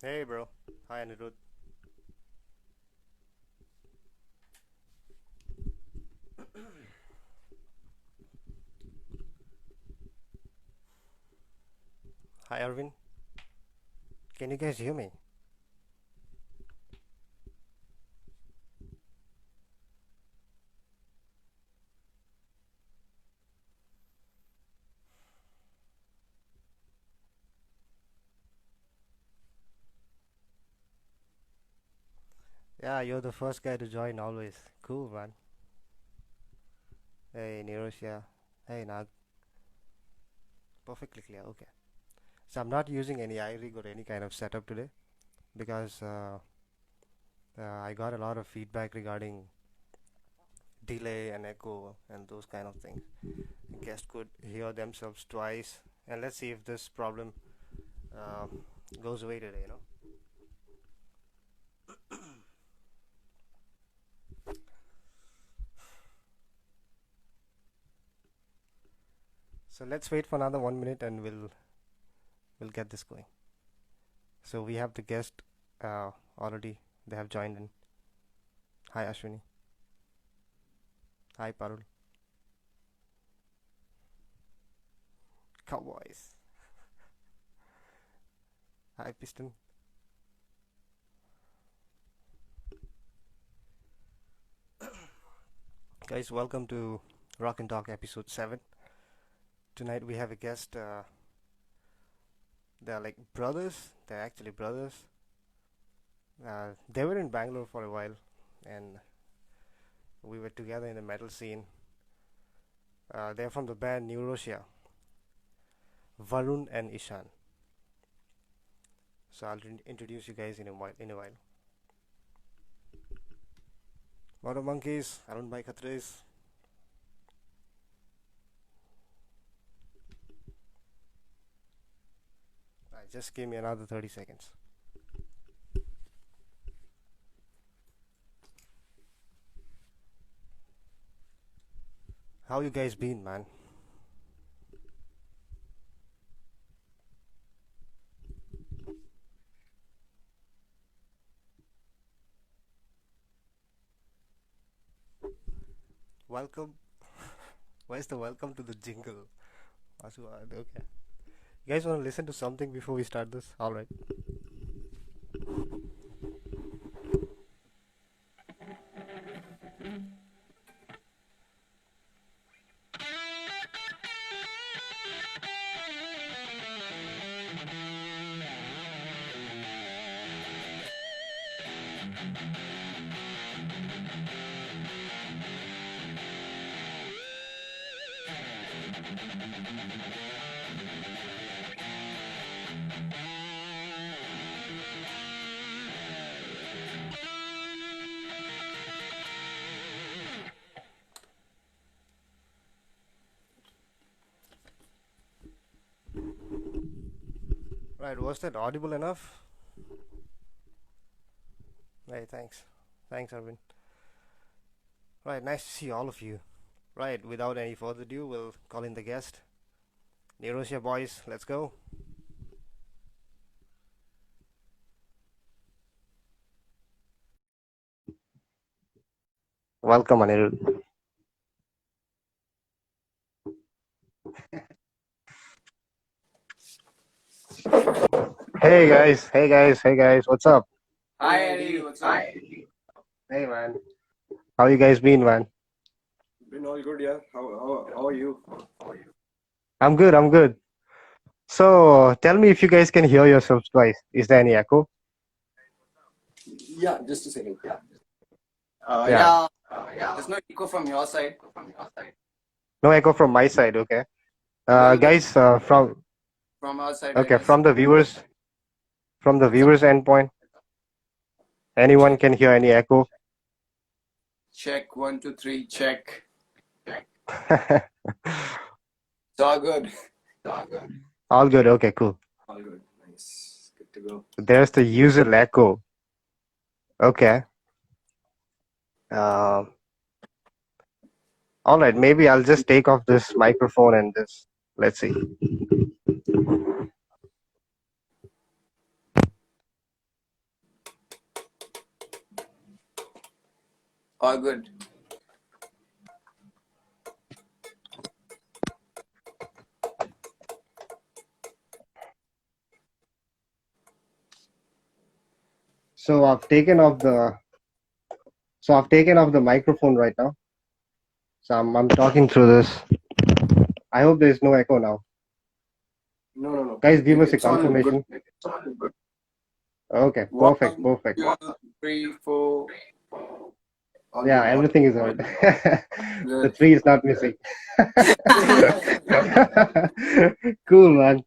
Hey, bro. Hi, Anirudh. Hi, Arvin. Can you guys hear me? Yeah, you're the first guy to join always. Cool, man. Hey, Nurotia. Hey, Nag. Perfectly clear. Okay. So I'm not using any iRig or any kind of setup today because I got a lot of feedback regarding delay and echo and those kind of things. Guests could hear themselves twice, and let's see if this problem uh, goes away today. So let's wait for another 1 minute, and we'll get this going. So we have the guest already. They have joined in. Hi, Ashwini. Hi, Parul. Cowboys. Hi, Piston. Guys, welcome to Rock and Talk episode 7. Tonight we have a guest. They're like brothers. They're actually brothers. They were in Bangalore for a while, and we were together in the metal scene. They're from the band Nurotia, Varun and Ishan. So I'll introduce you guys in a while. Motor Monkeys, Arun Bhai Khatres. Just give me another 30 seconds. How you guys been, man? Welcome. Where's the welcome to the jingle? Okay. You guys want to listen to something before we start this? All right. Right. Was that audible enough? Right. Thanks. Thanks, Arvind. Right. Nice to see all of you. Right. Without any further ado, we'll call in the guest. Nurotia boys, let's go. Welcome, Anirudh. Hey guys. Hey guys. Hey guys. What's up? Hi Eddie, what's up? Hey man. How you guys been, man? Been all good, yeah. How are you? I'm good. I'm good. So tell me if you guys can hear yourselves twice. Is there any echo? Yeah, just a second. Yeah. There's no echo from your side. No echo from my side. Okay. Little bit Guys, from our side, I okay, guess. from the What's up? viewers endpoint, anyone Check, can hear any echo? check, 1, 2, 3, check. It's all good. All good. Okay, cool. All good. Nice. Good to go. There's the user echo. Okay. Um, all right. Maybe I'll just take off this microphone and this. Let's see. All good. So I've taken off the microphone right now. So I'm talking through this. I hope there's no echo now. No, no, no. Guys, give Like us a it's all good. confirmation. Okay, perfect, One, perfect. two, three, four. All Yeah, good. All everything is alright. The good. tree is not missing. Cool, man.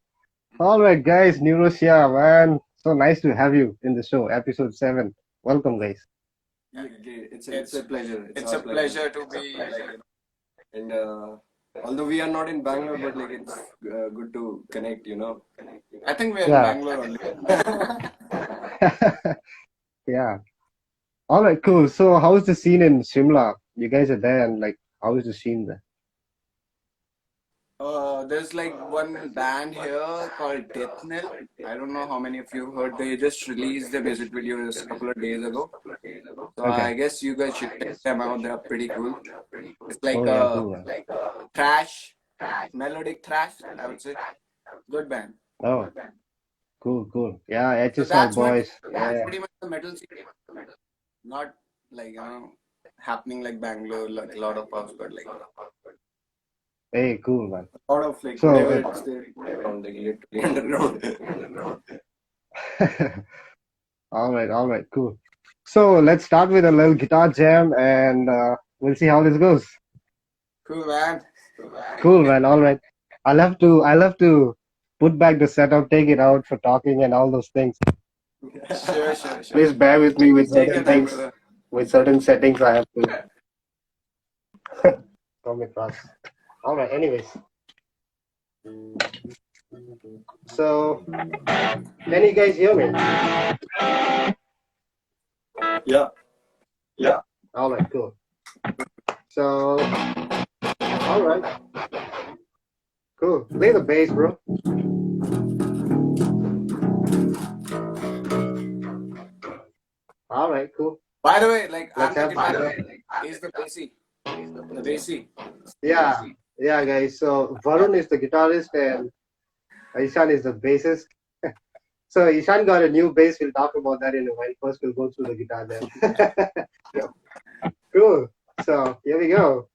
All right, guys, Nurotia, man. So nice to have you in the show, episode 7. Welcome, guys. Yeah, great. It's a pleasure. It's It's our a pleasure. pleasure to be like And although we are not in Bangalore, but like it's good to connect. I think we're in Yeah. Bangalore only. Yeah. All right, cool. So, how is the scene in Shimla? You guys are there, and like, how is the scene there? There's like one band here called Death Knell. I don't know how many of you heard. They just released their music videos a couple of days ago. So Okay. I guess you guys should check them out. They're pretty cool. It's Oh like yeah, a cool, man. thrash, melodic thrash, I would say. Good band. Oh, cool, cool. Yeah, So HSR that's boys. Yeah. pretty much the metal scene. Not like happening like Bangalore, like a lot of pubs, but like Hey, cool, man. A lot of like So, whatever it's there around, like literally underground. all right, cool. So, let's start with a little guitar jam, and we'll see how this goes. cool, man. Cool, man. All right. I'll have to put back the setup, take it out for talking and all those things. Sure, sure, sure. Please bear with me with Take your certain time, things, brother. with certain settings I have to come across. All right. Anyways, so can you guys hear me? Yeah. All right. Cool. So, all right. Cool. Play the bass, bro. All right. Cool. By the way, like Let's I'm the have guitarist. He's the bassy. The bassy. Yeah. Yeah, guys. So Varun is the guitarist and Ishan is the bassist. So Ishan got a new bass. We'll talk about that in a while. First, we'll go through the guitar then. Cool. So here we go.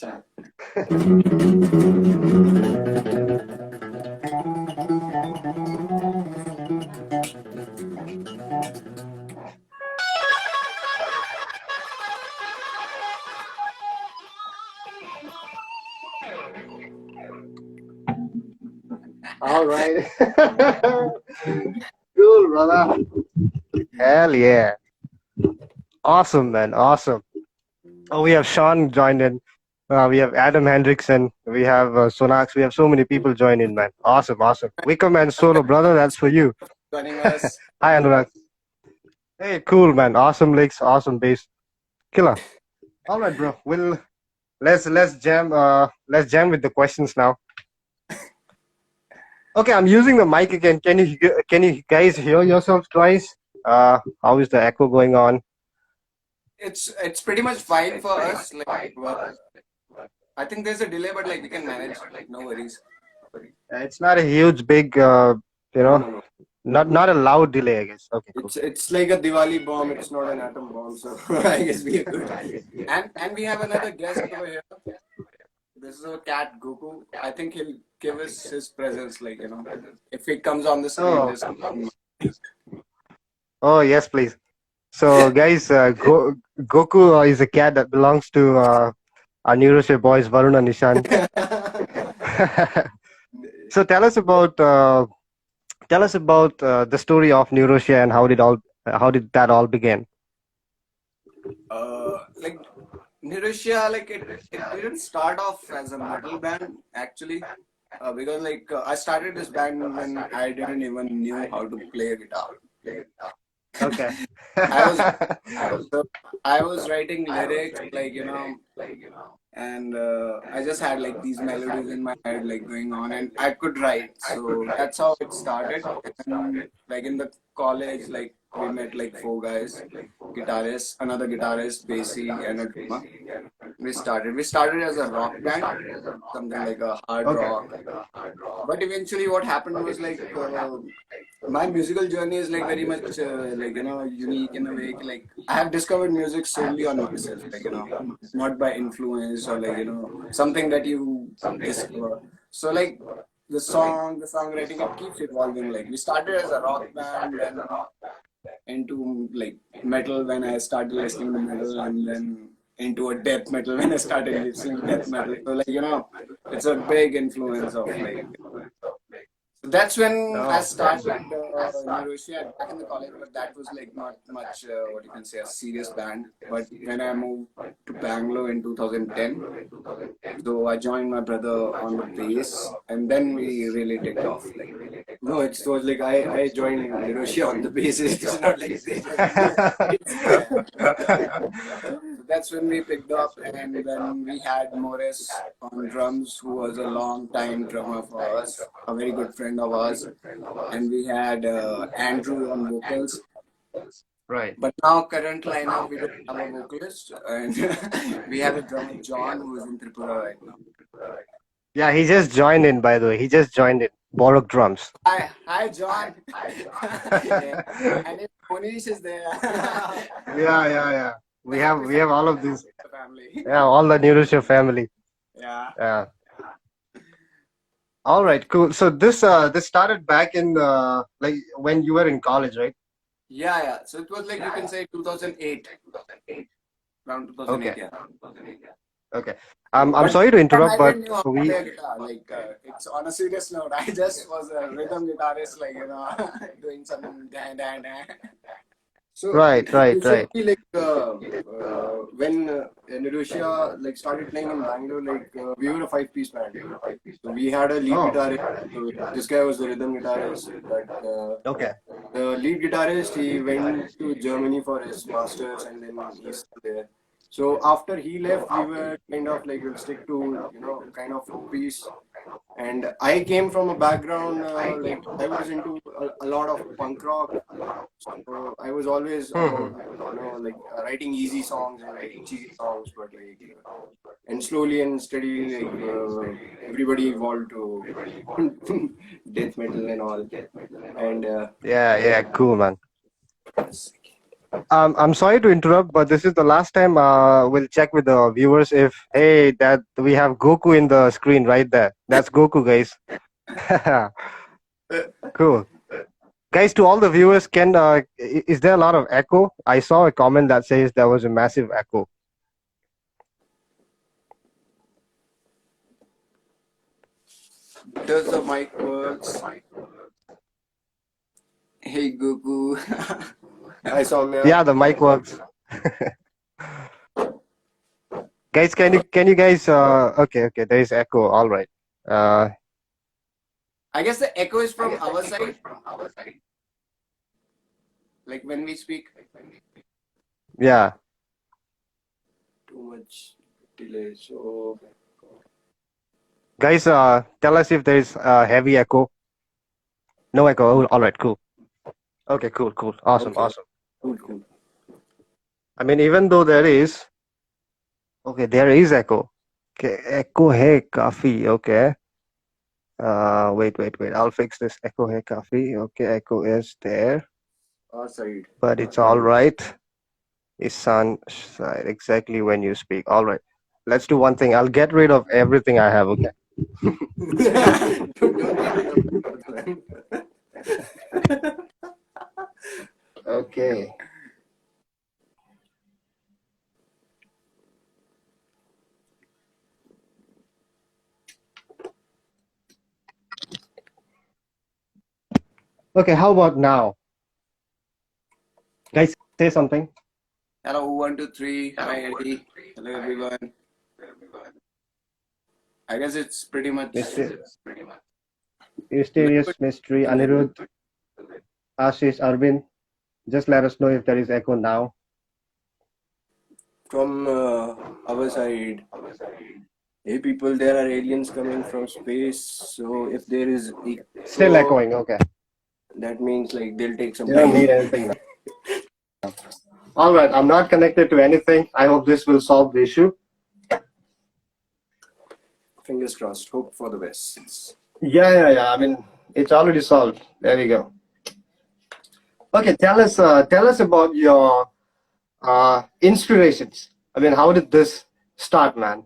All right. Cool, brother. Hell yeah. Awesome, man. Awesome. Oh, we have Sean joined in. We have Adam Hendrickson. We have Sonax. We have so many people join in, man. Awesome, awesome. Wickham and Solo, brother, that's for you. Joining us. Hi, Anurag. Hey, cool, man. Awesome licks, awesome bass. Killer. All right, bro. Let's jam with the questions now. Okay, I'm using the mic again. Can you guys hear yourselves twice? How is the echo going on? It's pretty much fine for us. Like, well, I think there's a delay, but like we can manage. No worries. It's not a huge, big, you No, know, no, no. not a loud delay, I guess. Okay, cool. It's like a Diwali bomb. It's not an atom bomb. So I guess we are good. And we have another guest over here. This is our cat Goku. I think he'll give us his presence. Like, if he comes on the screen, Oh, just oh yes, please. So, guys, Goku is a cat that belongs to our Nurotia boys, Varun and Ishan. So, tell us about the story of Nurotia and how did that all begin? like Nurotia, like it didn't start off as a metal band actually, because like I started this band when I didn't even knew how to play a guitar. Okay. I was so I was writing lyrics and I just had like these melodies in my head like going on, and I could write. So that's how it started. And like in the college, like we met like four guys, guitarists, another guitarist, bassy, and a drummer. We started as a rock band, something like a hard Okay. rock. But eventually, what happened was like my musical journey is like very much unique in a way. Like I have discovered music solely on myself, not by influence or something that you discover. So like the songwriting, it keeps evolving. Like we started as a rock band, then into like metal when I started listening to metal, and then into a death metal when I started listening to death metal. So like it's a big influence of like. So that's when I Oh. started Nurotia back in the college, but that was like not much what you can say a serious band. But when I moved to Bangalore in 2010, so I joined my brother on the bass, and then we really took off. Like No, it was like I joined Nurotia on the basis. It's not like they joined me. It's so that's when we picked up, and then we had Morris on drums, who was a long time drummer for us, a very good friend of ours, and we had Andrew on vocals. Right. But now, current lineup, we don't have a vocalist, and we have a drummer John, who is in Tripura right now. Yeah, he just joined in, by the way. He just joined in. Borok drums. Hi, John. Yeah. And if Monish is there, Yeah. We have all of these. family. Yeah, all the Nurotia family. Yeah. Yeah. All right, cool. So this started back in like when you were in college, right? Yeah. So it was like you can say 2008, around 2008, Okay. yeah. Okay. I'm But sorry to then interrupt, I but didn't know how to we play a guitar. Like it's on a serious note. I just was a rhythm guitarist, like doing some dan dan dan. so right. usually like when Nurotia like started playing in Bangalore, like we were a five-piece band. So we had a lead Oh, guitarist. So this guy was the rhythm guitarist, but okay. the lead guitarist he went to Germany for his masters, and then he's still there. So after he left, we were kind of like we'll stick to kind of four piece. And I came from a background like I was into a lot of punk rock. So I was always about like writing easy songs and like cheesy songs, but like and slowly and steadily like everybody evolved to death metal and all. And Yeah, cool, man. I'm sorry to interrupt, but this is the last time we'll check with the viewers if, hey, that we have Goku in the screen right there. That's Goku, guys. Cool. Guys, to all the viewers, is there a lot of echo? I saw a comment that says there was a massive echo. Does the mic works? Hey Goku. Hi Soumya. Yeah, the mic works. Guys, can you guys okay, there is echo. All right. Uh I guess the echo is from our side, like when we speak. yeah. Too much delay. So Guys, tell us if there is heavy echo. No echo. Oh, all right, cool. Okay, cool, cool. Awesome, okay, awesome. cool. I mean, even though there is, okay, there is echo. Okay, echo hai kafi. Okay. Wait. I'll fix this. Echo hai kafi. Okay, echo is there, Our side. but it's all right. Ishan side exactly when you speak. All right. Let's do one thing. I'll get rid of everything I have. Okay. Don't get rid of that, man. Okay. Okay. How about now, guys? Say something. Hello, 1, 2, 3. Hi Eddie. Hello everyone. I guess it's pretty much little Mysterious bit mystery. like Anirudh, Ashish, Arvind. Just let us know if there is echo now. From our side. Hey people, there are aliens coming from space. So if there is Still echo, echoing. Okay. that means like they'll take some You don't time. need anything now. All right. I'm not connected to anything. I hope this will solve the issue. Fingers crossed. Hope for the best. Yeah. I mean, it's already solved. There we go. Okay, tell us about your inspirations. I mean, how did this start, man?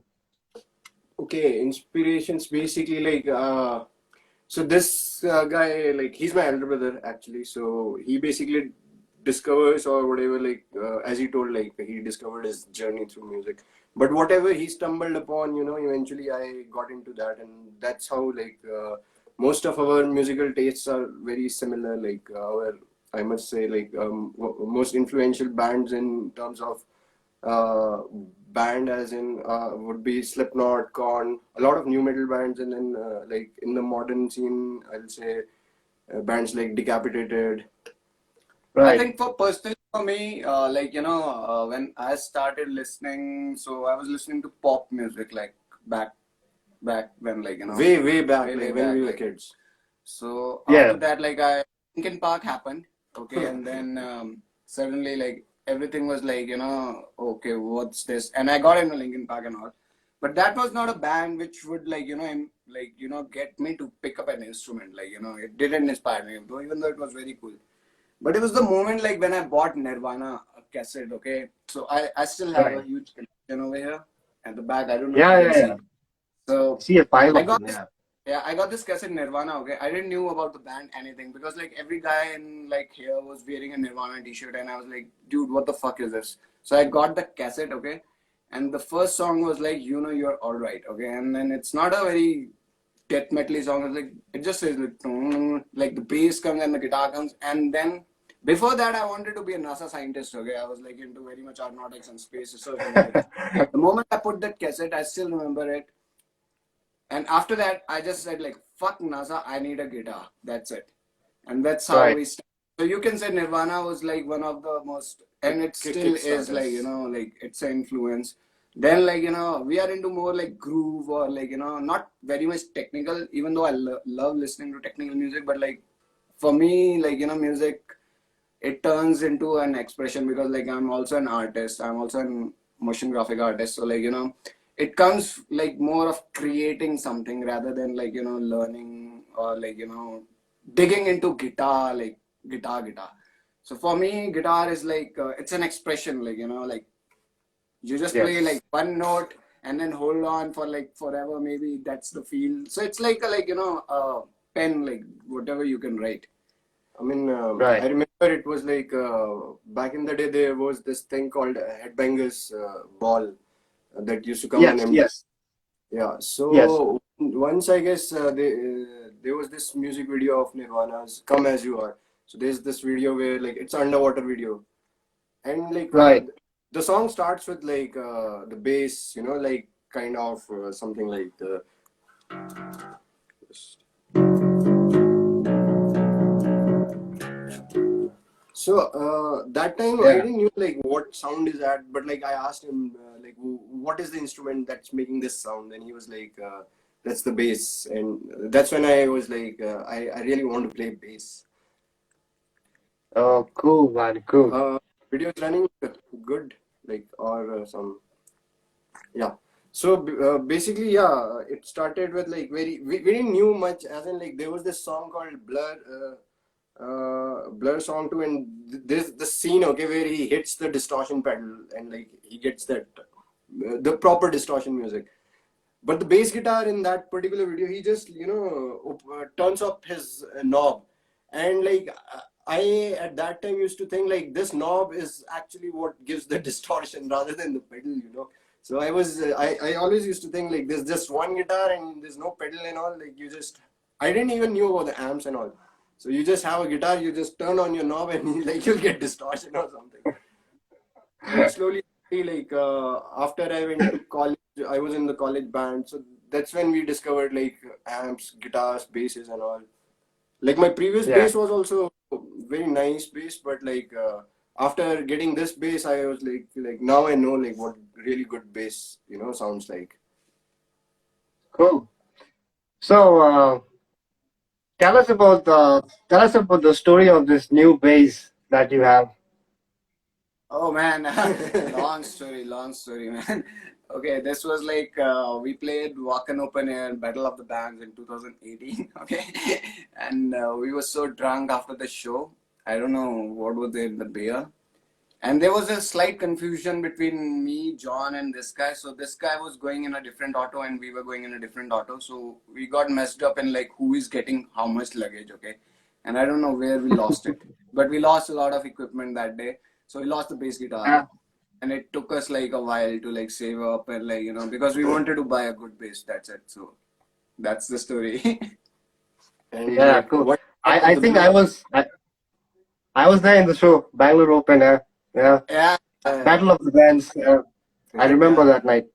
Okay, inspirations basically like so this guy like he's my elder brother actually. So he basically discovers or whatever like as he told like he discovered his journey through music. But whatever he stumbled upon, eventually I got into that, and that's how like most of our musical tastes are very similar. Like our I must say like most influential bands in terms of uh, band as in would be Slipknot, Korn, a lot of new metal bands, and then like in the modern scene, I'll say bands like Decapitated. I Right. think for personally for me, when I started listening, so I was listening to pop music like back when Way back, way like when back we were like kids. so Yeah. after that like I Linkin Park happened, okay, and then suddenly like everything was like okay, what's this, and I got into Linkin Park and all, but that was not a band which would get me to pick up an instrument, it didn't inspire me though, even though it was very cool. But it was the moment like when I bought Nirvana cassette, okay? So I still have a Right. huge collection over here at the back. I don't know if you Yeah, can yeah, yeah. see. So See a pile I of got them. this Yeah. yeah, I got this cassette Nirvana, okay? I didn't knew about the band anything because like every guy in like here was wearing a Nirvana t-shirt and I was like, dude, what the fuck is this? So I got the cassette, okay? And the first song was like, you're all right, okay? And then it's not a very death metal song. It's like it just says like the bass comes and the guitar comes, and then before that I wanted to be a NASA scientist. Okay, I was like into very much aeronautics and space research and everything. The moment I put that cassette, I still remember it. And after that, I just said like, "Fuck NASA, I need a guitar." That's it, and that's how Right. we started. So you can say Nirvana was like one of the most, and it still is like Kickstarters. like it's an influence. Then like we are into more like groove or like not very much technical. Even though I love listening to technical music, but like for me like music it turns into an expression because like I'm also an artist. I'm also a motion graphic artist. So like it comes like more of creating something rather than like learning or like digging into guitar like guitar. So for me, guitar is like it's an expression, like like you just play Yes. like one note and then hold on for like forever. Maybe that's the feel. So it's like a, like a pen, like whatever you can write. I mean, I Right. remember it was like back in the day there was this thing called Headbangers Ball that used to come on Yes. MTV. Yes. Yeah, Yes. so once I guess there was this music video of Nirvana's "Come As You Are." So there's this video where like it's underwater video, and like Right. the song starts with like the bass, like kind of something like the. So that time I Yeah. didn't knew like what sound is that, but like I asked him like what is the instrument that's making this sound, and he was like, "That's the bass," and that's when I was like, I really want to play bass. Oh, cool, man. Cool. Uh, Video is running good, like or some yeah. So basically, yeah, it started with like we didn't knew much, as in like there was this song called Blur. Blur song too, and there's the scene, okay, where he hits the distortion pedal and like he gets that the proper distortion music. But the bass guitar in that particular video, he just turns up his knob, and like I at that time used to think like this knob is actually what gives the distortion rather than the pedal. So I always used to think like there's just one guitar and there's no pedal and all. Like you just I didn't even knew about the amps and all. So you just have a guitar, you just turn on your knob and like you'll get distortion or something. But slowly, like after I went to college, I was in the college band. So that's when we discovered like amps, guitars, basses, and all. Like my previous Yeah. bass was also very nice bass, but like after getting this bass, I was like now I know like what really good bass sounds like. Cool. So, tell us about the story of this new base that you have. Oh man, long story, man. Okay, this was like we played Wacken Open Air Battle of the Bands in 2018. Okay, and we were so drunk after the show. I don't know what was there in the beer, and there was a slight confusion between me, John, and this guy. So this guy was going in a different auto, and we were going in a different auto. So we got messed up in like who is getting how much luggage. Okay, and I don't know where we lost it, but we lost a lot of equipment that day. So we lost the bass guitar, Yeah. and it took us like a while to like save up and like because we wanted to buy a good bass. That's it. So that's the story. And Yeah. like Cool. what I happened I the think bass? I was there in the show, Bangalore Open Air. Yeah. Yeah. Battle of the Bands. I remember Yeah. that night.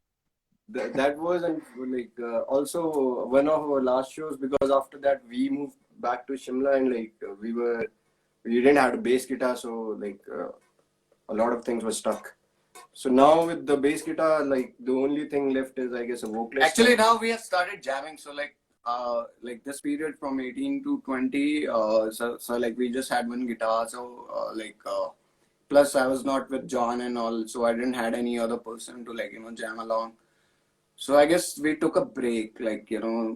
That was like also one of our last shows, because after that we moved back to Shimla, and like we didn't have a bass guitar, so like a lot of things were stuck. So now with the bass guitar, like the only thing left is I guess a vocalist. Actually, now we have started jamming. So like this period from 18 to 20. So like we just had one guitar. So plus I was not with John and all, so I didn't had any other person to like jam along. So I guess we took a break, like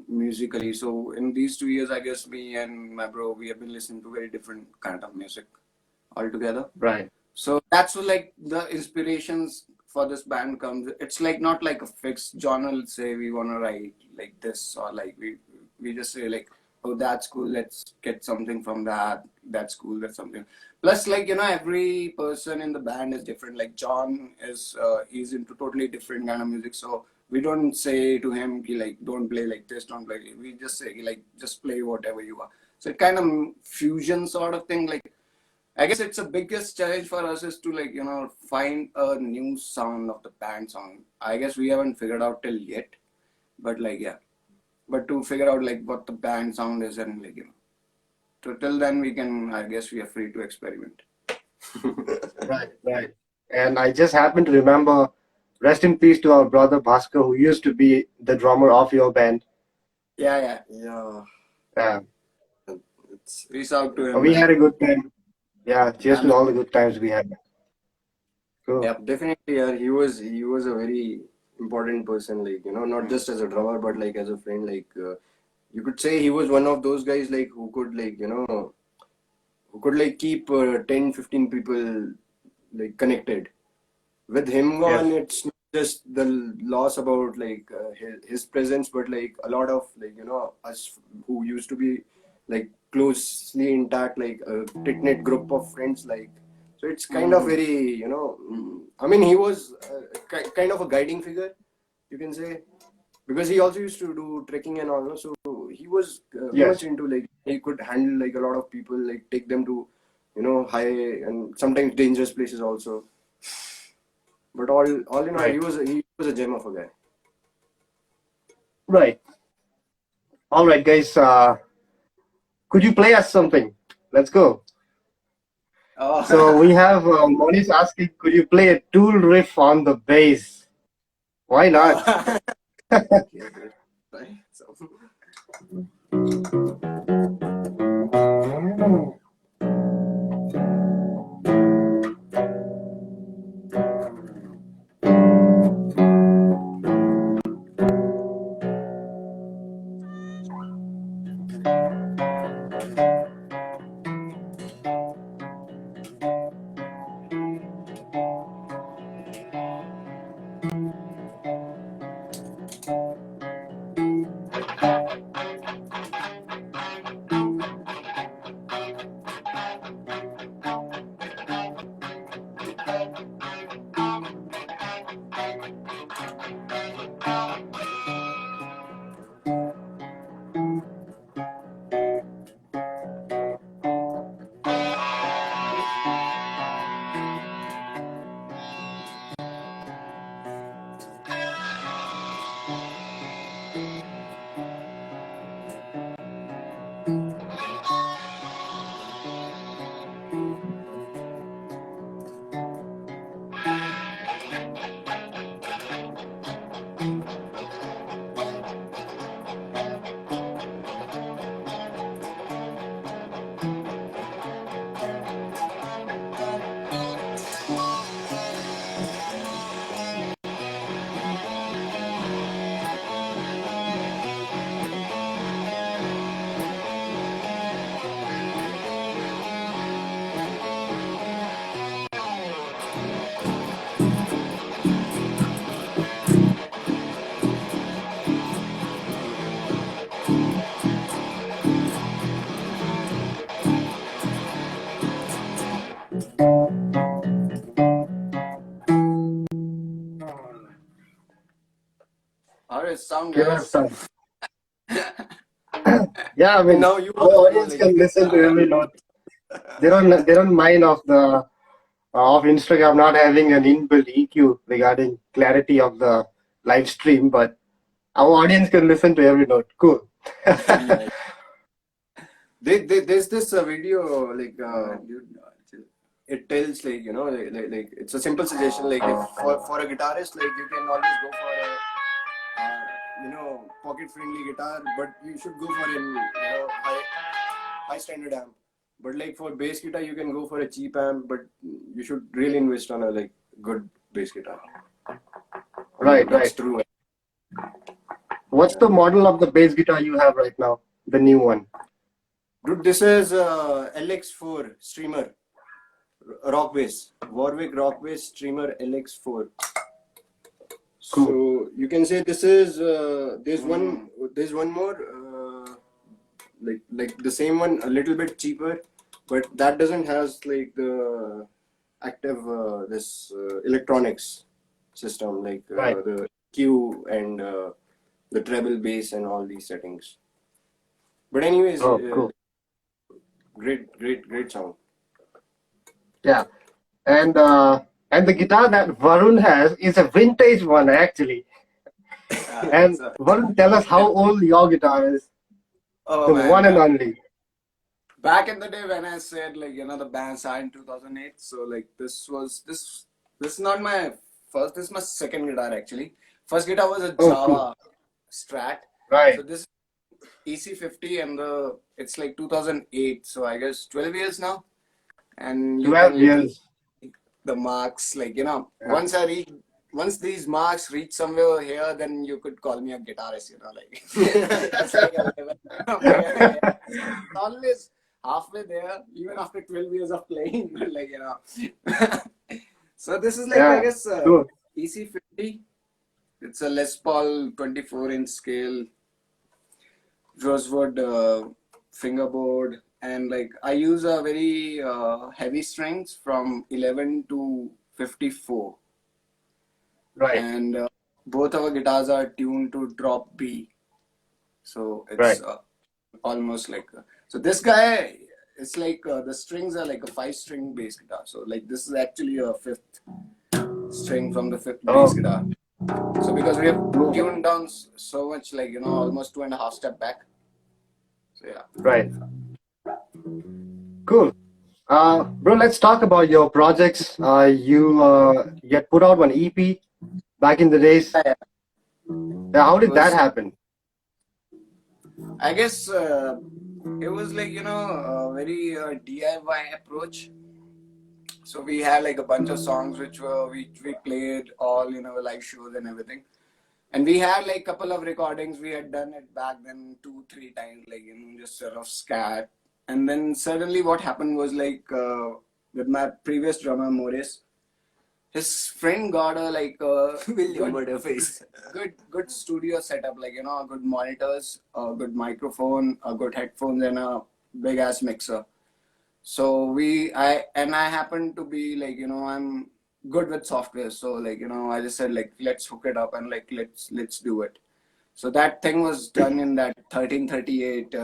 musically. So in these 2 years, I guess me and my bro, we have been listening to very different kind of music altogether. Right. So that's where, like the inspirations for this band comes. It's like not like a fixed genre. Let's say we want to write like this, or like we just say like, oh, that's cool. Let's get something from that. That's cool. That's something. Plus, like every person in the band is different. Like John is he's into totally different kind of music. So we don't say to him ki, like don't play like this, don't play. We just say like just play whatever you are. So it kind of fusion sort of thing. Like I guess it's the biggest challenge for us is to like find a new sound of the band sound. I guess we haven't figured out till yet, but like yeah, but to figure out like what the band sound is and like so till then we can, I guess we are free to experiment. Right. Right. And I just happen to remember, rest in peace to our brother Bhaskar, who used to be the drummer of your band. Yeah, yeah. Yeah, Yeah. it's Reach out to him, We man. had a good time. Yeah. Cheers And to all the good times we had. Cool. yep. definitely, yeah, he was a very important person, like not just as a drummer, but like as a friend. Like you could say he was one of those guys like who could like could like keep 10, 15 people like connected. With him Yes. gone, it's not just the loss about like his presence, but like a lot of like us who used to be like closely intact, like a tight knit group of friends, like. So it's kind of very I mean, he was kind of a guiding figure, you can say, because he also used to do trekking and all. No? So he was very much Yes. into like he could handle like a lot of people, like take them to high and sometimes dangerous places also. But all in all, Right. he was a gem of a guy. Right. All right, guys. Could you play us something? Let's go. So Oh. we have Monish asking, could you play a Tool riff on the bass? Why not? Oh. Okay, great. Right. So, how does it sound, Give us guys? some. Yeah, I And mean, now you our also know audience like can listen to every note. They don't mind of the of Instagram not having an inbuilt EQ regarding clarity of the live stream, but our audience can listen to every note. Cool. Yeah. there's this video like Dude, chill. it tells like like it's a simple suggestion like if for a guitarist like you can always go for a pocket friendly guitar, but you should go for an high standard amp. But like for bass guitar you can go for a cheap amp, but you should really invest on a like good bass guitar. Right, That's right. true. What's the model of the bass guitar you have right now? The new one. Dude, this is LX4 streamer rock bass, Warwick rock bass streamer LX4. Cool. So you can say this is there's one more like the same one, a little bit cheaper, but that doesn't has like the active this electronics system like Right. the Q and the treble bass and all these settings. But anyways, Oh, cool. great sound. Yeah. And the guitar that Varun has is a vintage one actually. And So, Varun, tell us how old your guitar is. oh The man, one and only. back in the day when I said like the band signed 2008, so like this is not my first. This is my second guitar actually. First guitar was a Oh, cool. Java Strat. Right. So this EC50 and it's like 2008. So I guess 12 years now, and you 12 can literally years. the marks like Yeah. once these marks reach somewhere here, then you could call me a guitarist, like that's like a level. Always halfway there, even after 12 years of playing. But like, so this is like, I Yeah, guess, cool. EC50. It's a Les Paul 24-inch scale rosewood fingerboard, and like I use a very heavy strings from 11 to 54, Right, and both our guitars are tuned to drop B, so it's right. almost like so this guy, it's like the strings are like a 5-string bass guitar, so like this is actually a fifth string from the fifth bass Oh, guitar. So because we have cool. tuned down so much, like almost 2.5 step back. So yeah. Right. Cool. Bro, let's talk about your projects. You had put out one EP back in the days. Yeah, Yeah, how it did that was. happen? I guess it was like a very DIY approach. So we had like a bunch of songs which we played all live shows and everything. And we had like couple of recordings. We had done it back then 2-3 times, like just sort of scat. And then suddenly what happened was like with my previous drummer Maurice, his friend got a like William Butterface. Good studio setup, like good monitors, a good microphone, a good headphones, and a big ass mixer. So I happen to be like I'm good with software, so like I just said like let's hook it up and like let's do it. So that thing was done in that 1338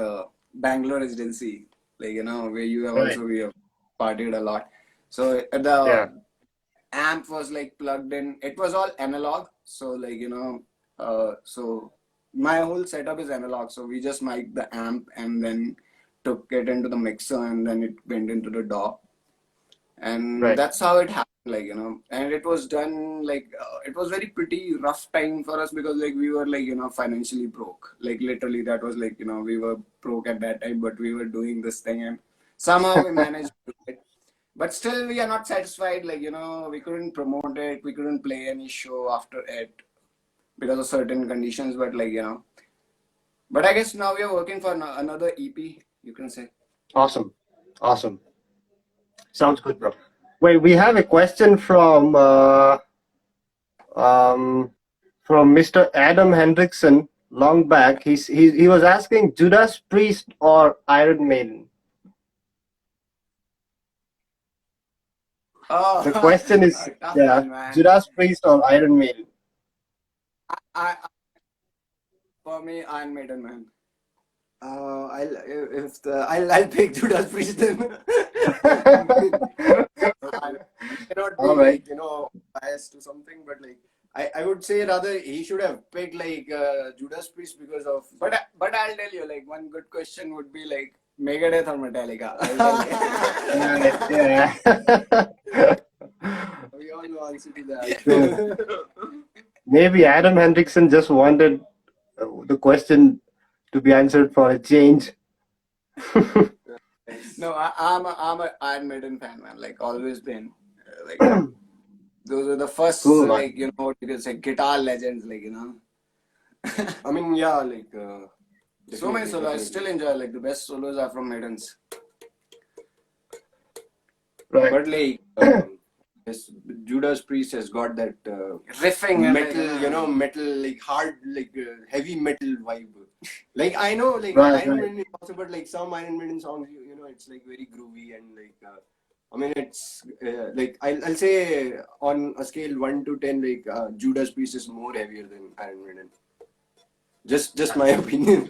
Bangalore residency, like where you have Right. also we have partied a lot. So Yeah. the amp was like plugged in. It was all analog, so like so my whole setup is analog. So we just mic'd the amp and then took it into the mixer and then it went into the DAW, and Right. that's how it happened. Like and it was done like it was very pretty rough time for us because like we were like financially broke. Like literally, that was like we were broke at that time, but we were doing this thing and somehow we managed to do it. But still, we are not satisfied. Like, we couldn't promote it. We couldn't play any show after it because of certain conditions. But, like, but I guess now we are working for another EP, you can say. Awesome. Awesome. Sounds good, bro. Wait, we have a question um from Mr. Adam Hendrickson long back. He was asking Judas Priest or Iron Maiden. The Oh, question is, tough yeah, one, man. Judas Priest or Iron Maiden. For me, Iron Maiden, man. I'll pick Judas Priest then. All I cannot be right. like biased to something, but like I would say rather he should have picked like Judas Priest because of. But I'll tell you, like one good question would be like Megadeth or Metallica. I'll tell Yeah. Yeah. you. We all know answer to True. that. Maybe Adam Hendrickson just wanted the question to be answered for a change. No, I'm a Iron Maiden fan, man. Like always been. Like those are the first Cool, man. like what you can say guitar legends, like I mean, yeah, like so many definitely, solos. I definitely. still enjoy, like the best solos are from Maidens. Right. But like this Judas Priest has got that Riffing and metal, metal like hard, like heavy metal vibe. Like I know, like right, Iron right. Maiden is also, but like some Iron Maiden songs, it's like very groovy and like. I mean, it's like I'll say on a scale 1 to 10, like Judas Priest is more heavier than Iron Maiden. Just my opinion.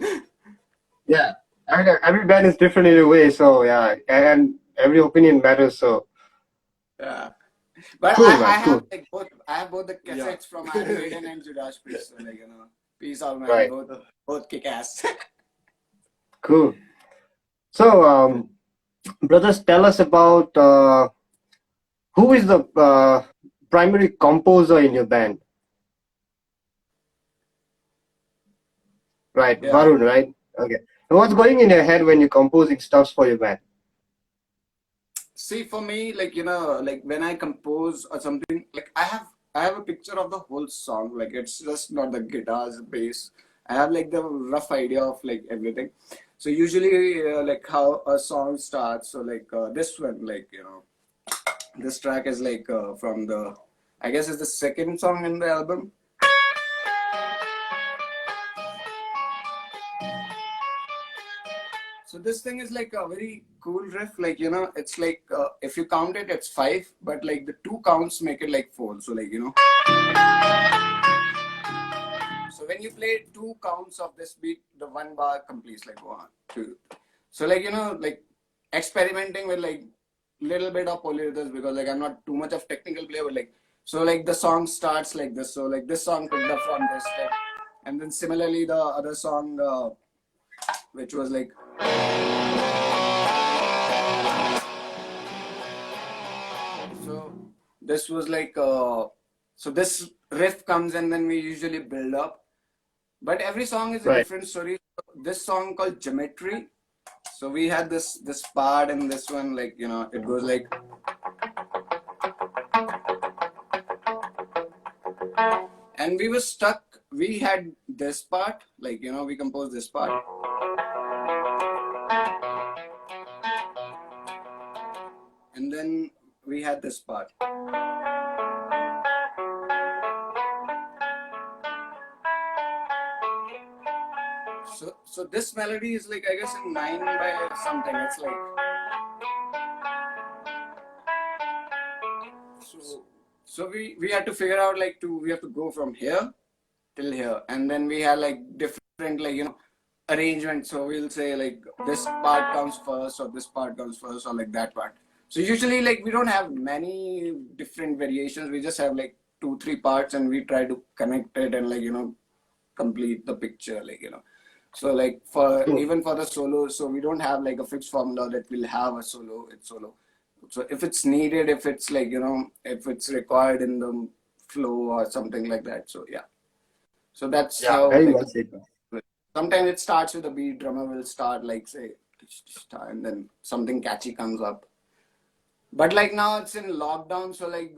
Yeah. I mean, every band is different in a way, so yeah, and every opinion matters. So Yeah. But cool, I man. have Cool. like both. I have both the cassettes from Iron Maiden and Judas Priest. So like peace out, man. Right. Both kick ass. Cool. So, brothers, tell us about who is the primary composer in your band? Right, Yeah. Varun, right? Okay. And what's going in your head when you're composing stuffs for your band? See, for me, like like when I compose or something, like I have a picture of the whole song. Like it's just not the guitars, bass. I have like the rough idea of like everything. So usually, like how a song starts. So like this one, like this track is like from the, I guess it's the second song in the album. So this thing is like a very cool riff. Like it's like if you count it, it's five, but like the two counts make it like four. So like so when you play two counts of this beat, the one bar completes like one, two. So like like experimenting with like little bit of polyrhythms, because like I'm not too much of technical player, but like so like the song starts like this. So like this song picked up from this step, and then similarly the other song, which was like. So this was like so this riff comes and then we usually build up. But every song is a Right. different story. This song called Geometry. So we had this part and this one, like it goes like, and we were stuck. We had this part, like we composed this part, and then we had this part. So this melody is like, I guess, in 9 by something. It's like so we had to figure out like we have to go from here till here, and then we had like different like arrangement. So we'll say like this part comes first, or this part comes first, or like that part. So usually like we don't have many different variations. We just have like 2-3 parts, and we try to connect it and like complete the picture, like So like for Cool. even for the solo, so we don't have like a fixed formula that we'll have a solo. It's solo. So if it's needed, if it's like if it's required in the flow or something like that. So yeah. So that's Yeah, how very like well said. sometimes it starts with a beat. Drummer will start like say, and then something catchy comes up. But like now it's in lockdown, so like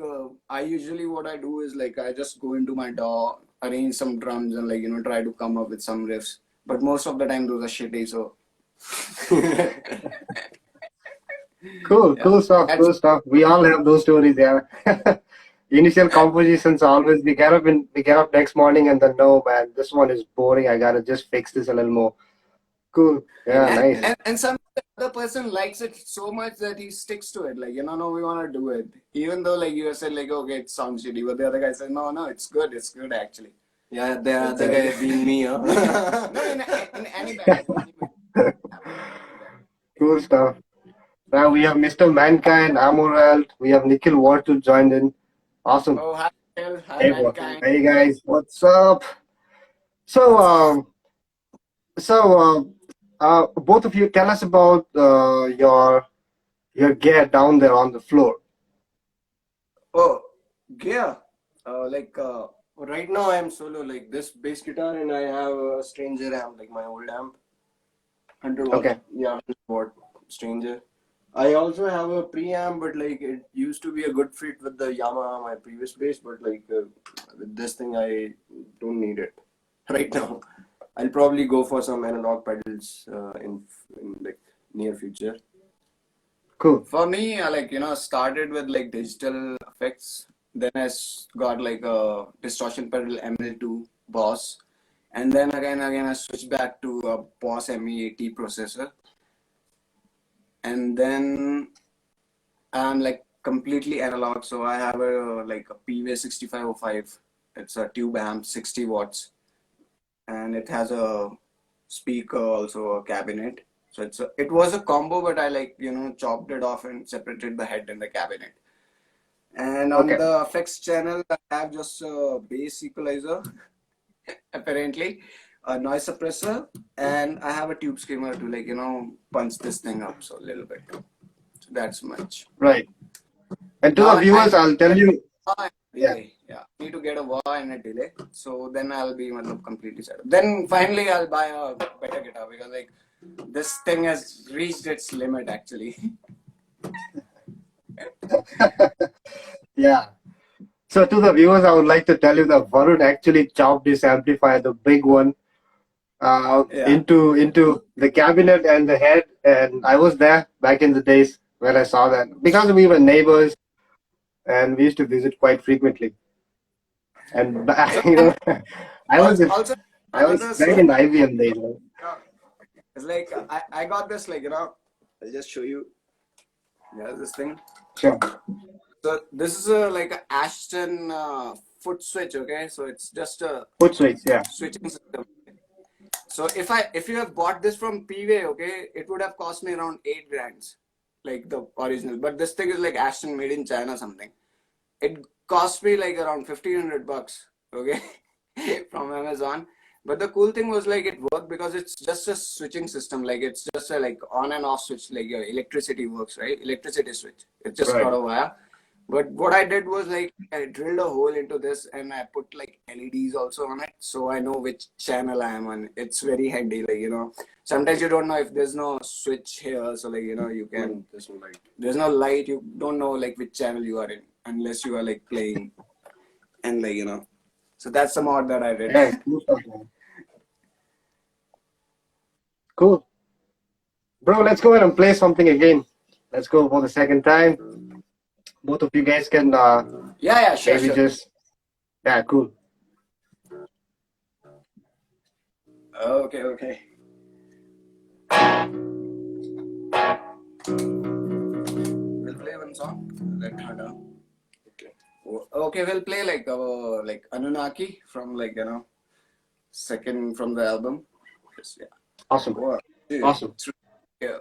I usually what I do is like I just go into my DAW, arrange some drums, and like try to come up with some riffs. But most of the time those are shitty. So Cool, yeah, cool stuff, that's cool stuff. We all have those stories, yeah. Initial compositions always we get up next morning and then no man, this one is boring. I gotta just fix this a little more. Cool. Yeah, and, nice. and some other person likes it so much that he sticks to it. Like no, we want to do it, even though like you said like okay, it sounds shitty, but the other guy said no, it's good actually. Yeah, the So other guy being me, huh? no, in any band, Cool stuff. Now we have Mr. Mankind, Amoral, we have Nikhil Ward to join in. Awesome. Oh, hi, Phil. Hi, Hey, what? mankind. Hey guys, what's up? So, both of you tell us about your gear down there on the floor. Oh, gear. Like Right now I am solo, like this bass guitar, and I have a Stranger amp, like my old amp. 100 watt. Okay. Yeah, 100 watt Stranger. I also have a preamp, but like it used to be a good fit with the Yamaha, my previous bass, but like with this thing, I don't need it right now. I'll probably go for some analog pedals in like near future. Cool. For me, I like started with like digital effects. Then got like a distortion pedal ML2 Boss, and then again I switched back to a Boss ME80 processor, and then I'm like completely analog. So I have a like a PV6505. It's a tube amp, 60 watts, and it has a speaker, also a cabinet. So it was a combo, but I like chopped it off and separated the head and the cabinet. And on the effects channel, I have just a bass equalizer, apparently, a noise suppressor, and I have a tube skimmer to like punch this thing up so a little bit. So that's much. Right. And to the viewers, I'll tell you. Yeah. Need to get a wah and a delay. So then I'll be completely set up. Then finally I'll buy a better guitar, because like this thing has reached its limit actually. Yeah. So to the viewers, I would like to tell you that Varun actually chopped his amplifier, the big one, Yeah. into the cabinet and the head, and I was there back in the days when I saw that because we were neighbors and we used to visit quite frequently. And So you and know, I was also I was another back story. in the IBM days. Right? It's like I got this like I'll just show you. Yeah, this thing. Sure. So this is a like a Ashton foot switch. Okay, so it's just a Foot switch. Yeah. switching system. So if you have bought this from P-Way, okay, it would have cost me around 8 grand, like the original. But this thing is like Ashton made in China something. It cost me like around 1,500 bucks, okay, from Amazon. But the cool thing was like it worked because it's just a switching system. Like it's just a like on and off switch, like your electricity works, right? Electricity switch. It's just got Right. a wire. But what I did was like I drilled a hole into this and I put like LEDs also on it, so I know which channel I am on. It's very handy, like Sometimes you don't know if there's no switch here, so like you can. There's no light. There's no light. You don't know like which channel you are in unless you are like playing and So that's the mod that I did. Yeah, cool stuff, man. Cool, bro. Let's go ahead and play something again. Let's go for the second time. Both of you guys can Yeah, sure, maybe sure. just cool. Okay. We'll play one song. Let her know. Okay, we'll play like Anunnaki from second from the album. Just, yeah. Awesome. 1, 2, Awesome. 3, go.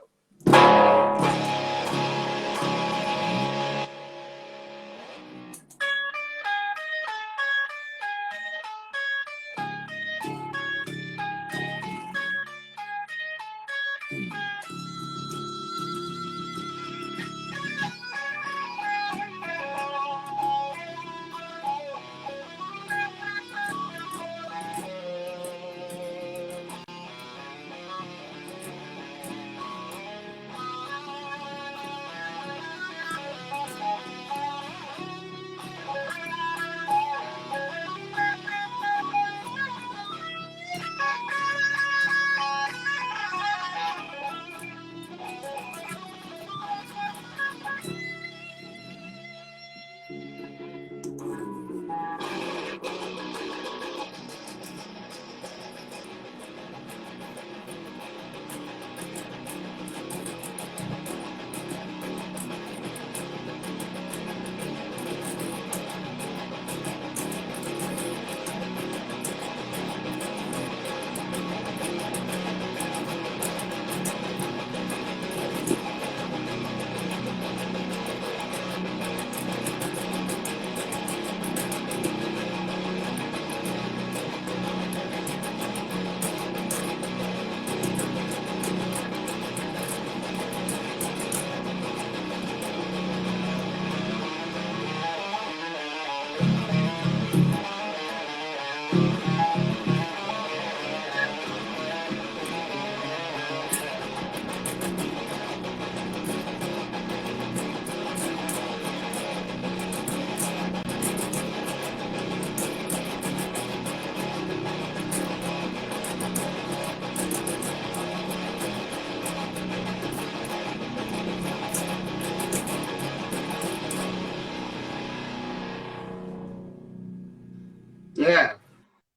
Yeah.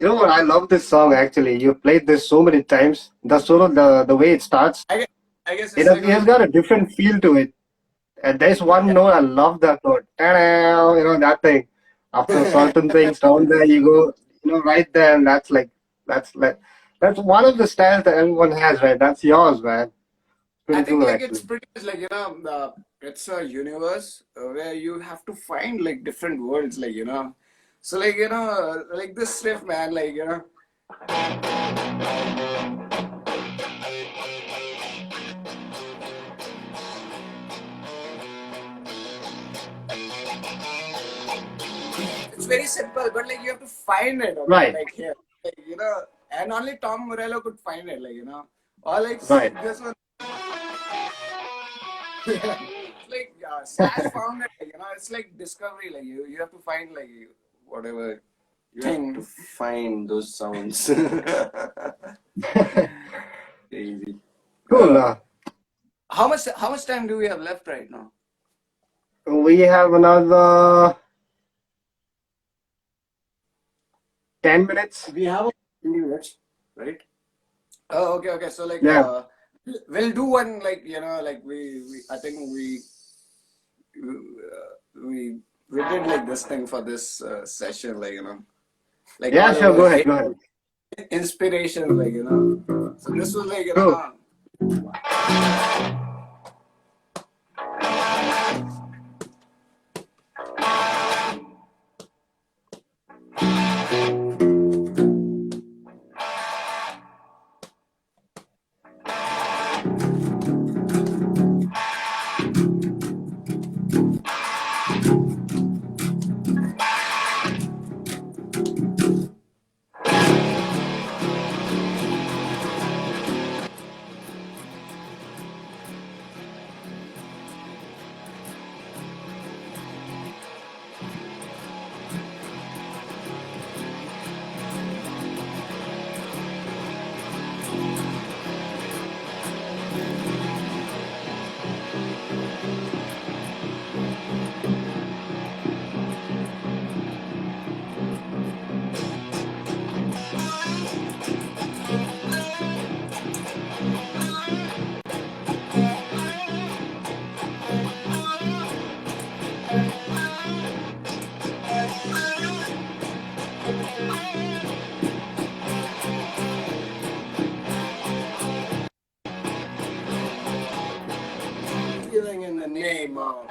You know what? I love this song actually. You've played this so many times. The solo, the way it starts, I guess it it's has, like it has got a different feel to it. And there's one note, I love that note. Ta-da! You know, that thing. After certain things down there, you go, right there, and that's like, that's one of the styles that everyone has, right? That's yours, man. I Pretty think cool, like it's actually. pretty much like it's a universe where you have to find like different worlds, so like like this riff, man, it's very simple, but like you have to find it, okay, Right, like here, like, and only Tom Morello could find it, or like right. this one. It's like Slash found it, it's like discovery, like you have to find like whatever You have thing. to find those sounds. Crazy. Cool. Uh, how much time do we have left right now? We have another 10 minutes. We have 20 minutes, right? Oh, okay, okay. So like, Yeah. we'll do one like like we I think we we did like this thing for this session, like like Yeah, all sure. Go our ahead. Go ahead. inspiration, like So this was like Cool. feeling in the name of.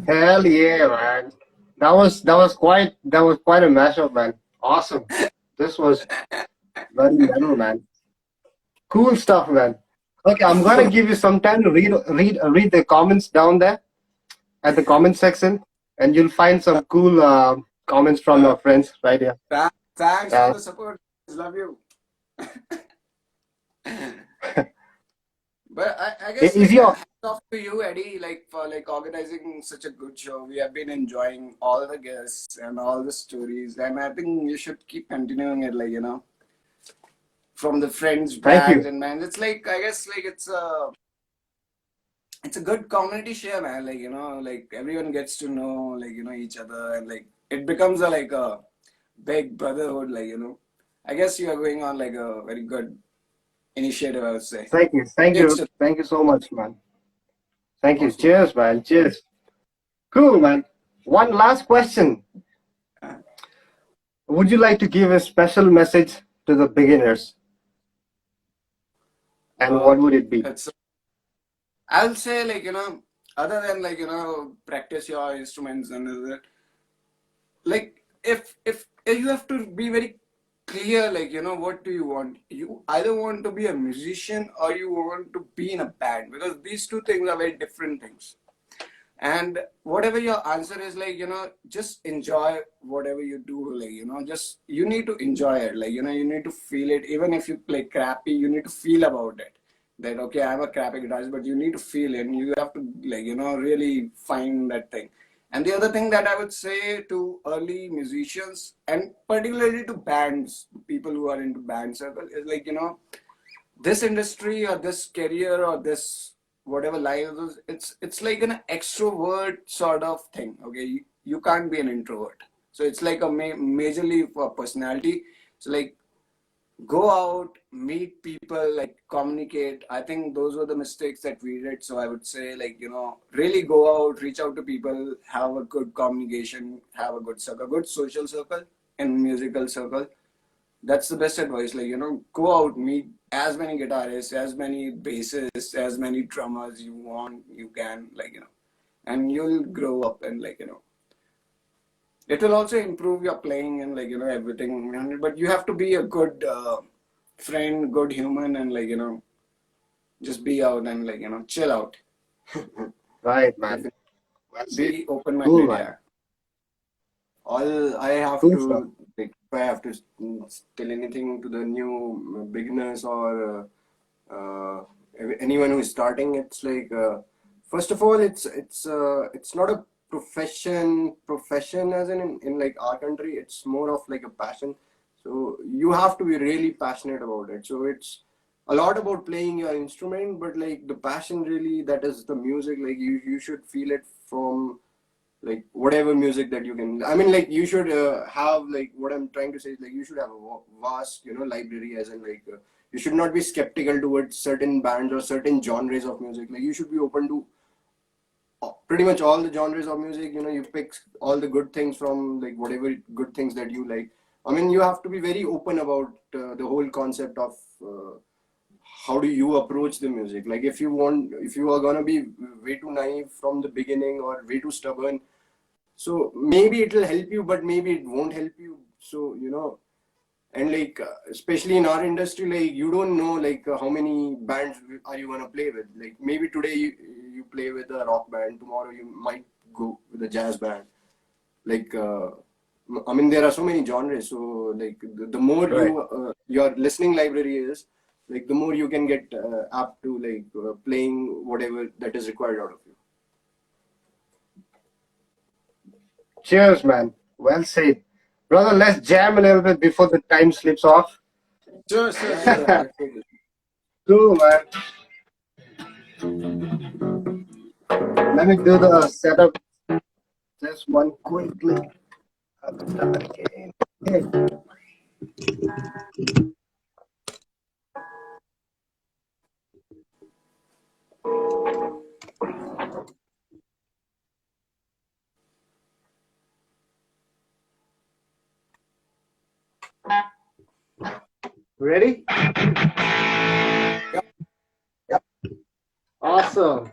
Hell yeah, man. That was quite a mashup, man. Awesome. This was very metal, man. Cool stuff, man. Okay, I'm gonna give you some time to read the comments down there at the comment section, and you'll find some cool comments from our friends right here. Thanks for Uh, the support. Love you. But I guess is like your hats off to you, Eddie, like for like organizing such a good show. We have been enjoying all the guests and all the stories, and I think you should keep continuing it, like from the friends, Thank bands, you. and bands. It's like I guess like it's a good community share, man. Like like everyone gets to know like each other, and like it becomes a like a big brotherhood. Like I guess you are going on like a very good initiative, I would say. Thank you. Thank It's you. Thank you so much, man. Thank you. awesome. Cheers, man. Cheers. Cool, man. One last question. Uh, Would you like to give a special message to the beginners? And uh, what would it be? it's I'll say, like, other than, like, practice your instruments and like, if you have to be very clear, like, what do you want? You either want to be a musician or you want to be in a band, because these two things are very different things. And whatever your answer is, like, just enjoy whatever you do, like, just you need to enjoy it, like, you need to feel it. Even if you play crappy, you need to feel about it, that okay, I'm a crappy guitarist, but you need to feel it, and you have to, like, really find that thing. And the other thing that I would say to early musicians, and particularly to bands, people who are into band circle, is like, this industry or this career or this whatever life is, it's like an extrovert sort of thing. Okay, you can't be an introvert. So it's like a majorly for personality. So, like, go out, meet people, like, communicate. I think those were the mistakes that we did. So I would say, like, really go out, reach out to people, have a good communication, have a good circle, good social circle and musical circle. That's the best advice. Like, go out, meet as many guitarists, as many bassists, as many drummers you want, you can, like, and you'll grow up, and, like, it will also improve your playing and, like, everything. But you have to be a good friend, good human, and, like, just be out and, like, chill out. Right, man. Definitely. Well said. Be Cool, open-minded, man. yeah. All I have cool stuff. to, like, if I have to tell anything to the new beginners or anyone who is starting, it's like, first of all, it's not a profession as in like our country. It's more of like a passion. So you have to be really passionate about it. So it's a lot about playing your instrument, but like the passion, really, that is the music. Like, you should feel it from, like, whatever music that you can. I mean, like, you should have, like, what I'm trying to say is, like, you should have a vast, library, as in, like, you should not be skeptical towards certain bands or certain genres of music. Like, you should be open to pretty much all the genres of music. You pick all the good things from, like, whatever good things that you like. I mean, you have to be very open about the whole concept of how do you approach the music. Like, if you are gonna be way too naive from the beginning or way too stubborn, so maybe it will help you, but maybe it won't help you. So, and, like, especially in our industry, like, you don't know, like, how many bands are you gonna play with. Like, maybe today you play with a rock band, tomorrow you might go with a jazz band. Like, I mean, there are so many genres. So, like, the more Right. your listening library is, like, the more you can get apt to, like, playing whatever that is required out of you. Cheers, man. Well said. Brother, let's jam a little bit before the time slips off. Sure, sure, sure. Cool, man. Let me do the setup. Just one quickly. Okay. Ready? Yep. Awesome.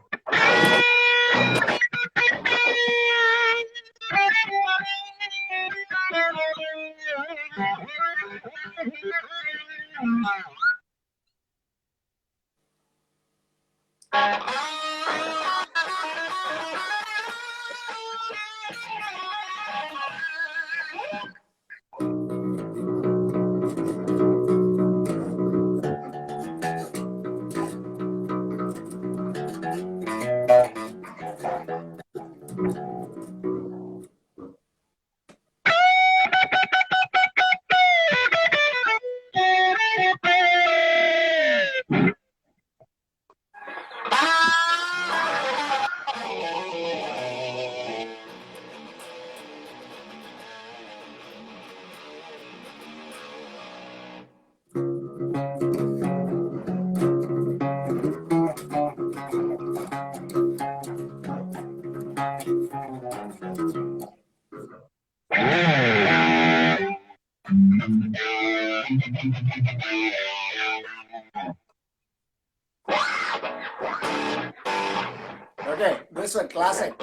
Okay, this one classic.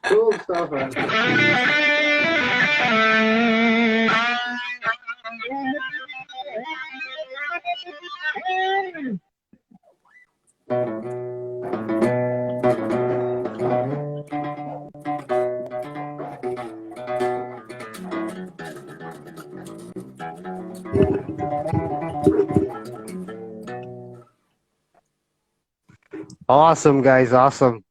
Cool stuff, man. Awesome, guys. Awesome.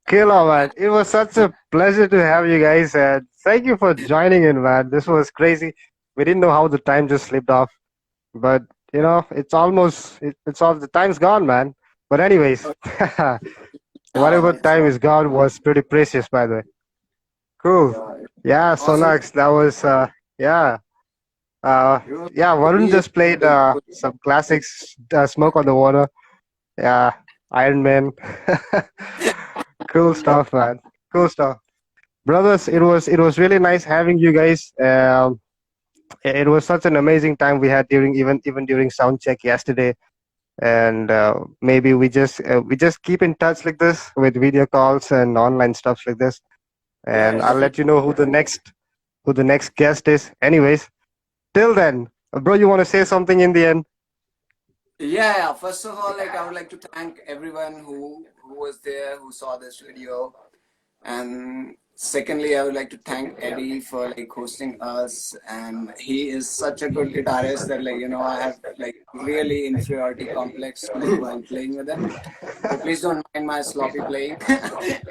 Killer, man. It was such a pleasure to have you guys, and thank you for joining in, man. This was crazy. We didn't know how the time just slipped off, but it's almost it's all the time's gone, man. But anyways, Yeah, whatever it's time is gone was pretty precious, by the way. Cool. Yeah, Yeah, awesome. Sonax, that was yeah. Uh, it was yeah, for Varun me. just played Like, some classics, Smoke on the Water. Yeah, Iron Man. Cool stuff, man. Cool stuff. Brothers, it was really nice having you guys. It was such an amazing time we had during even during sound check yesterday, and maybe we just keep in touch like this with video calls and online stuff like this. Yeah, And I'll definitely. let you know who the next guest is. Anyways, till then, bro, you want to say something in the end? Yeah. First of all, like I would like to thank everyone who was there, who saw this video. And secondly, I would like to thank Eddie for like hosting us. And he is such a good guitarist that I have like really inferiority complex while playing with him. So please don't mind my sloppy playing.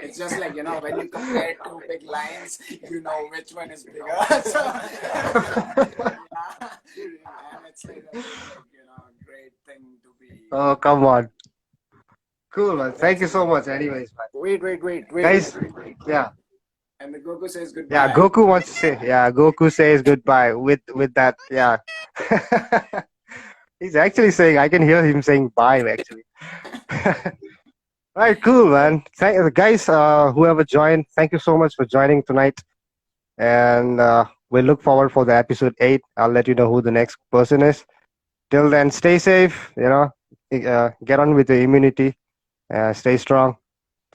It's just like when you compare two big lines, you know which one is bigger. So, yeah, and it's like a very great thing to be. Oh, come on. Cool, man. Thank That's you it. so much. Anyways, man. wait. Guys, yeah. And the Goku says Yeah, goodbye. Goku wants to say, yeah, Goku says goodbye with that, yeah. He's actually saying, I can hear him saying bye, actually. All right, cool, Yeah, man. Guys, whoever joined, thank you so much for joining tonight. And we look forward for the episode 8. I'll let you know who the next person is. Till then, stay safe, get on with the immunity, stay strong.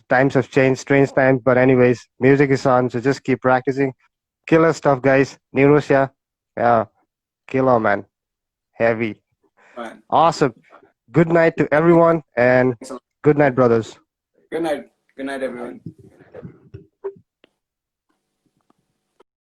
Times have changed, strange times, but anyways, music is on, so just keep practicing. Killer stuff, guys. Nurotia, yeah, killer, man. Heavy. fine. Awesome. Good night to everyone, and Thanks a lot. good night, brothers. Good night. Good night, everyone.